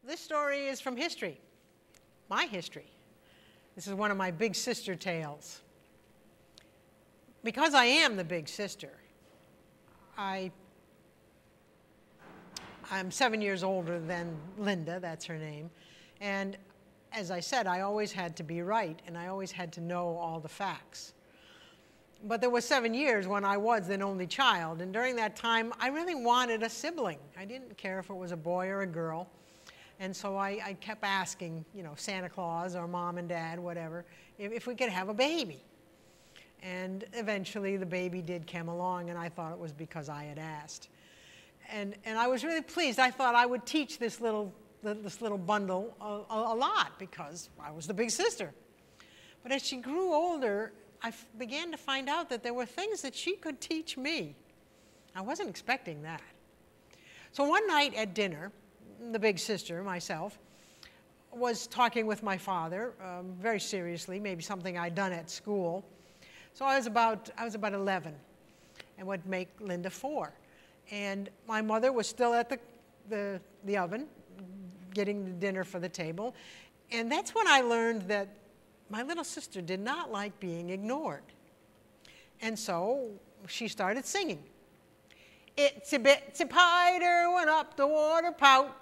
This story is from history, my history. This is one of my big sister tales. Because I am the big sister, I'm 7 years older than Linda, that's her name, and as I said, I always had to be right, and I always had to know all the facts. But there were 7 years when I was an only child, and during that time, I really wanted a sibling. I didn't care if it was a boy or a girl, and so I kept asking, you know, Santa Claus or Mom and Dad, whatever, if we could have a baby. And eventually, the baby did come along, and I thought it was because I had asked. And I was really pleased. I thought I would teach this little bundle a lot because I was the big sister. But as she grew older, I began to find out that there were things that she could teach me. I wasn't expecting that. So one night at dinner, the big sister, myself, was talking with my father very seriously, maybe something I'd done at school. So I was about 11, and would make Linda 4. And my mother was still at the oven, getting the dinner for the table. And that's when I learned that my little sister did not like being ignored. And so she started singing. Itsy bitsy spider went up the water spout.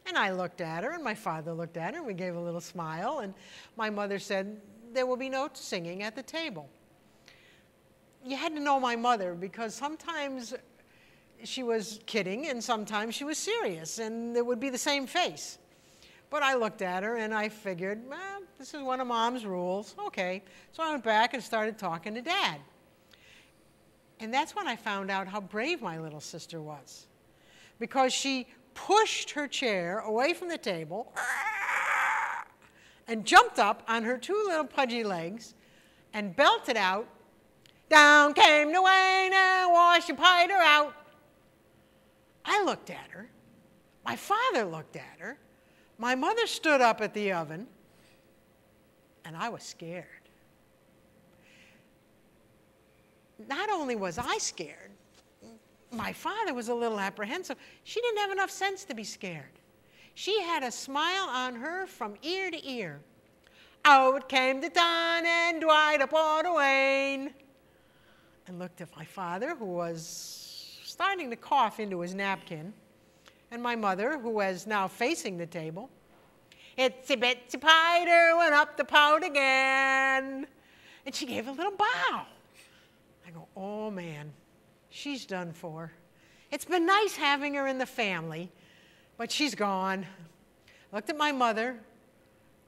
And I looked at her, and my father looked at her, and we gave a little smile. And my mother said, there will be no singing at the table. You had to know my mother, because sometimes she was kidding, and sometimes she was serious, and it would be the same face. But I looked at her, and I figured, well, this is one of Mom's rules. Okay. So I went back and started talking to Dad. And that's when I found out how brave my little sister was, because she pushed her chair away from the table and jumped up on her 2 little pudgy legs and belted out, down came the rain and washed your spider out. I looked at her. My father looked at her. My mother stood up at the oven, and I was scared. Not only was I scared, my father was a little apprehensive. She didn't have enough sense to be scared. She had a smile on her from ear to ear. Out came the dawn and dried up all the rain. And looked at my father, who was starting to cough into his napkin, and my mother, who was now facing the table. Itsy bitsy spider went up the spout again. And she gave a little bow. I go, oh man, she's done for. It's been nice having her in the family, but she's gone. I looked at my mother,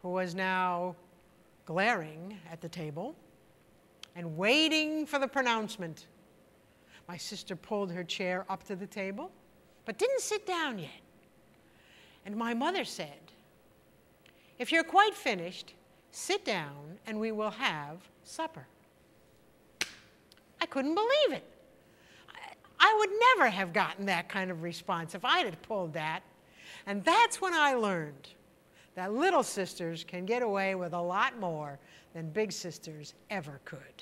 who was now glaring at the table and waiting for the pronouncement. My sister pulled her chair up to the table, but didn't sit down yet. And my mother said, if you're quite finished, sit down and we will have supper. I couldn't believe it. I would never have gotten that kind of response if I had pulled that. And that's when I learned that little sisters can get away with a lot more than big sisters ever could.